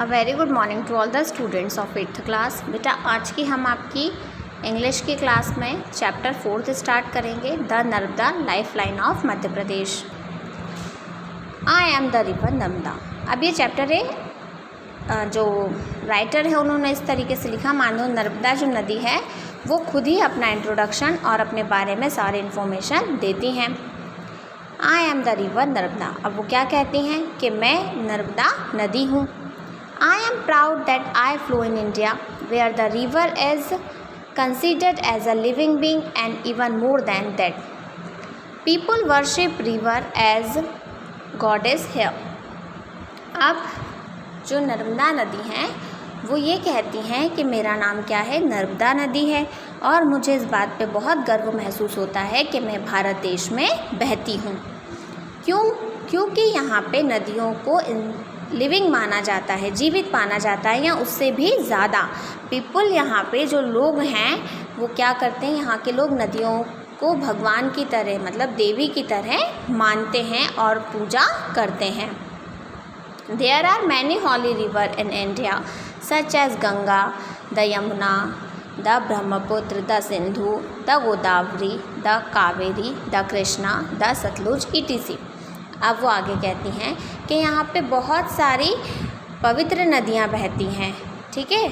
A very good morning to all the students of 8th class. बेटा आज की हम आपकी इंग्लिश की क्लास में चैप्टर 4 स्टार्ट करेंगे, the Narmada life line of Madhya Pradesh. I am the river Narmada. अब ये चैप्टर है, जो राइटर है उन्होंने इस तरीके से लिखा, मानो नर्मदा जो नदी है वो खुद ही अपना इंट्रोडक्शन और अपने बारे में सारी इन्फॉर्मेशन देती हैं। I am the river Narmada. अब वो क्या कहती हैं कि मैं नर्मदा नदी हूँ। I am proud that I flow in India, where the river is considered as a living being, and even more than that, people worship river as goddess here. अब जो नर्मदा नदी हैं वो ये कहती हैं कि मेरा नाम क्या है, नर्मदा नदी है, और मुझे इस बात पे बहुत गर्व महसूस होता है कि मैं भारत देश में बहती हूँ। क्योंकि यहाँ पे नदियों को लिविंग माना जाता है, जीवित माना जाता है, या उससे भी ज़्यादा। पीपल यहाँ पे जो लोग हैं वो क्या करते हैं, यहाँ के लोग नदियों को भगवान की तरह, मतलब देवी की तरह मानते हैं और पूजा करते हैं। There are many holy river in India such as Ganga, the Yamuna, the Brahmaputra, the Sindhu, the Godavari, the Kaveri, the Krishna, the Sutlej etc. अब वो आगे कहती हैं कि यहाँ पे बहुत सारी पवित्र नदियाँ बहती हैं। ठीक है,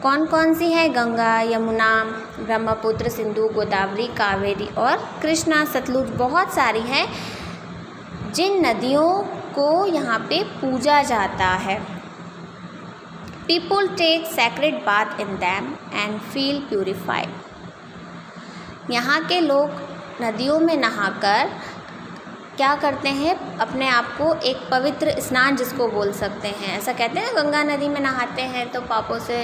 कौन कौन सी है? गंगा, यमुना, ब्रह्मपुत्र, सिंधु, गोदावरी, कावेरी और कृष्णा, सतलुज, बहुत सारी हैं जिन नदियों को यहाँ पे पूजा जाता है। People take sacred bath in them and feel purified. यहाँ के लोग नदियों में नहाकर क्या करते हैं, अपने आप को एक पवित्र स्नान जिसको बोल सकते हैं, ऐसा कहते हैं, गंगा नदी में नहाते हैं तो पापों से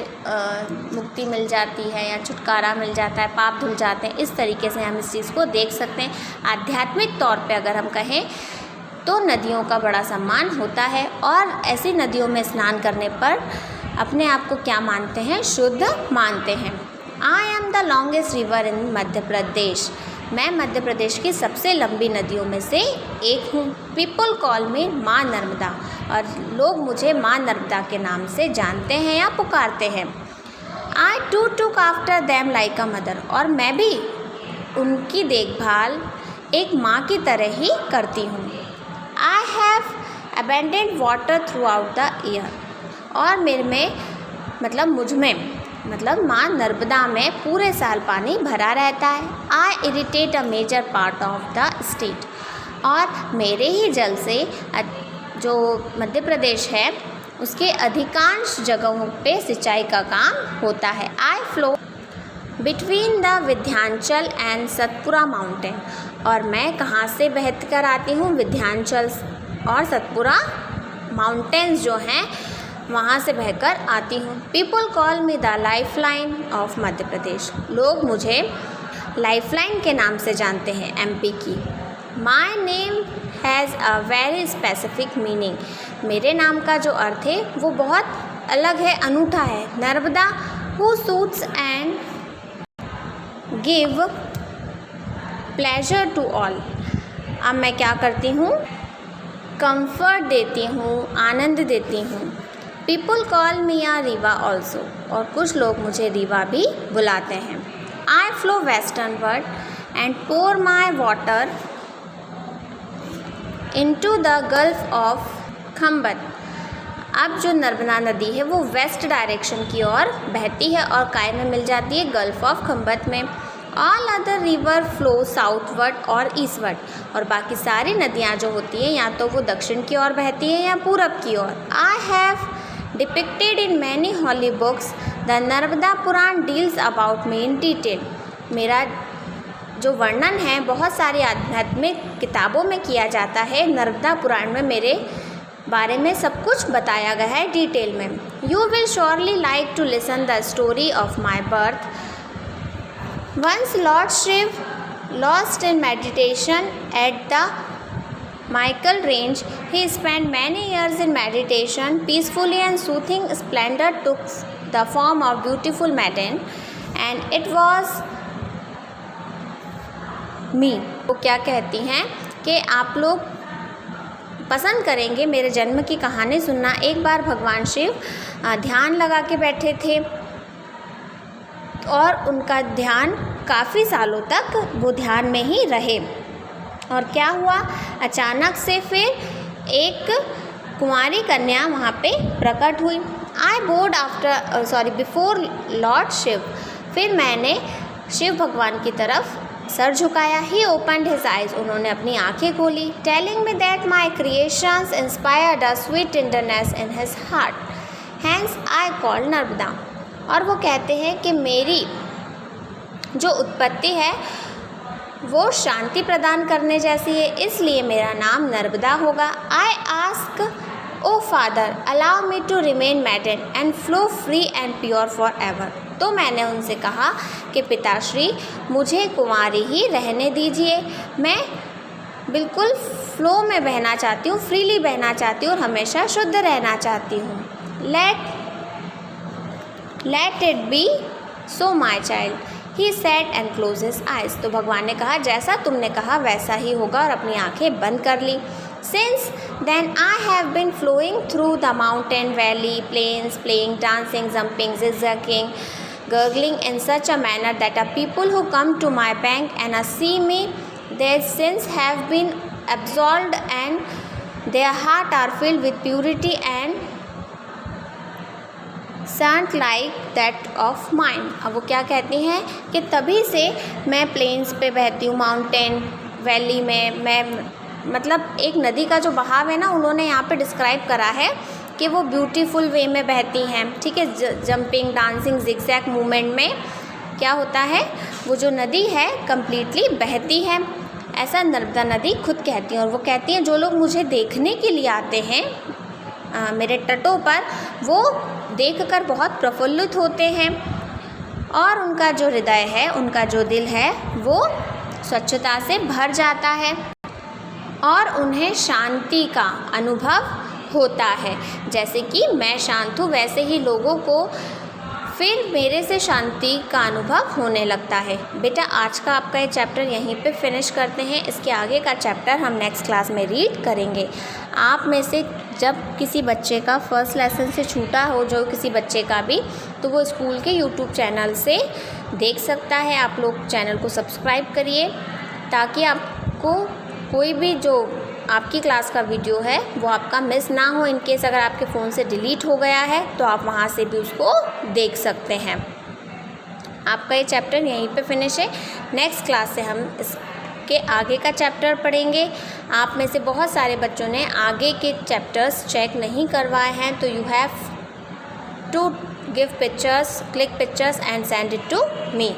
मुक्ति मिल जाती है या छुटकारा मिल जाता है, पाप धुल जाते हैं। इस तरीके से हम इस चीज़ को देख सकते हैं। आध्यात्मिक तौर पे अगर हम कहें तो नदियों का बड़ा सम्मान होता है, और ऐसी नदियों में स्नान करने पर अपने आप को क्या मानते हैं, शुद्ध मानते हैं। I am the longest river in Madhya Pradesh. मैं मध्य प्रदेश की सबसे लंबी नदियों में से एक हूँ। पीपल कॉल मी माँ नर्मदा, और लोग मुझे माँ नर्मदा के नाम से जानते हैं या पुकारते हैं। I too took after them like a mother. और मैं भी उनकी देखभाल एक माँ की तरह ही करती हूँ। I have abundant water throughout the year. और मेरे में मतलब माँ नर्मदा में पूरे साल पानी भरा रहता है। I irrigate a major part of the state. और मेरे ही जल से जो मध्य प्रदेश है उसके अधिकांश जगहों पे सिंचाई का काम होता है। आई flow between the Vindhyachal and Satpura mountain. और मैं कहाँ से बहत कर आती हूँ, विंध्याचल और सतपुरा माउंटेन्स जो हैं वहाँ से बहकर आती हूँ। People call me the life line of Madhya Pradesh. लोग मुझे लाइफ लाइन के नाम से जानते हैं, एमपी की। My name has a very specific meaning. मेरे नाम का जो अर्थ है वो बहुत अलग है, अनूठा है। Narmada who soothes and give pleasure to all. अब मैं क्या करती हूँ, कंफर्ट देती हूँ, आनंद देती हूँ। People call me a Rewa also. और कुछ लोग मुझे रीवा भी बुलाते हैं। I flow westward and pour my water into the gulf of Khambhat. अब जो नर्मदा नदी है वो वेस्ट डायरेक्शन की ओर बहती है और काय में मिल जाती है, गल्फ ऑफ खम्बत में। All other river flow southward और ईस्टवर्ड। और बाकी सारी नदियाँ जो होती हैं या तो वो दक्षिण की ओर बहती है या पूरब की ओर। I have depicted in many holy books. The Narmada Puran deals about me in detail. मेरा जो वर्णन है बहुत सारी आध्यात्मिक किताबों में किया जाता है। नर्मदा पुराण में मेरे बारे में सब कुछ बताया गया है डिटेल में। You will surely like to listen the story of my birth. Once Lord Shiv, lost in meditation at the Michael range, he spent many years in meditation. Peacefully and soothing splendor took the form of beautiful maiden, and it was me. वो क्या कहती हैं कि आप लोग पसंद करेंगे मेरे जन्म की कहानी सुनना। एक बार भगवान शिव ध्यान लगा के बैठे थे और उनका ध्यान काफ़ी सालों तक वो ध्यान में ही रहे। और क्या हुआ, अचानक से फिर एक कुंवारी कन्या वहाँ पे प्रकट हुई। I bowed before lord Shiva, फिर मैंने शिव भगवान की तरफ सर झुकाया। ही ओपनड हिज आइज, उन्होंने अपनी आंखें खोली। Telling me that my creations inspired a sweet tenderness in his heart, hence I called Narmada. और वो कहते हैं कि मेरी जो उत्पत्ति है वो शांति प्रदान करने जैसी है, इसलिए मेरा नाम नर्मदा होगा। I ask O father allow me to remain maiden and flow free and pure forever. तो मैंने उनसे कहा कि पिताश्री मुझे कुंवारी ही रहने दीजिए, मैं बिल्कुल फ्लो में बहना चाहती हूँ, फ्रीली बहना चाहती हूँ और हमेशा शुद्ध रहना चाहती हूँ। Let it be so my child, he said and close his eyes. तो भगवान ने कहा जैसा तुमने कहा वैसा ही होगा, और अपनी आंखें बंद कर ली। Since then I have been flowing through the mountain, valley, plains, playing, dancing, jumping, zigzagging, gurgling in such a manner that the people who come to my bank and see me, their sins have been absolved and their heart are filled with purity and शांत like that of mind. अब वो क्या कहती हैं कि तभी से मैं प्लेन्स पे बहती हूँ, माउंटेन वैली में, मैं मतलब एक नदी का जो बहाव है ना, उन्होंने यहाँ पे डिस्क्राइब करा है कि वो ब्यूटीफुल वे में बहती हैं। ठीक है, जंपिंग, डांसिंग, जिगजैग मूवमेंट में क्या होता है, वो जो नदी है कम्प्लीटली बहती है, ऐसा नर्मदा नदी खुद कहती हैं। और वो कहती हैं जो लोग मुझे देखने के लिए आते हैं मेरे तटों पर, वो देखकर बहुत प्रफुल्लित होते हैं और उनका जो हृदय है, उनका जो दिल है वो स्वच्छता से भर जाता है और उन्हें शांति का अनुभव होता है। जैसे कि मैं शांत हूँ वैसे ही लोगों को फिर मेरे से शांति का अनुभव होने लगता है। बेटा आज का आपका ये चैप्टर यहीं पे फिनिश करते हैं, इसके आगे का चैप्टर हम नेक्स्ट क्लास में रीड करेंगे। आप में से जब किसी बच्चे का फर्स्ट लेसन से छूटा हो, जो किसी बच्चे का भी, तो वो स्कूल के यूट्यूब चैनल से देख सकता है। आप लोग चैनल को सब्सक्राइब करिए ताकि आपको कोई भी जो आपकी क्लास का वीडियो है वो आपका मिस ना हो। इनकेस अगर आपके फ़ोन से डिलीट हो गया है तो आप वहाँ से भी उसको देख सकते हैं। आपका ये चैप्टर यहीं पे फिनिश है। नेक्स्ट क्लास से हम इसके आगे का चैप्टर पढ़ेंगे। आप में से बहुत सारे बच्चों ने आगे के चैप्टर्स चेक नहीं करवाए हैं, तो you have to give pictures, click pictures and send it to me.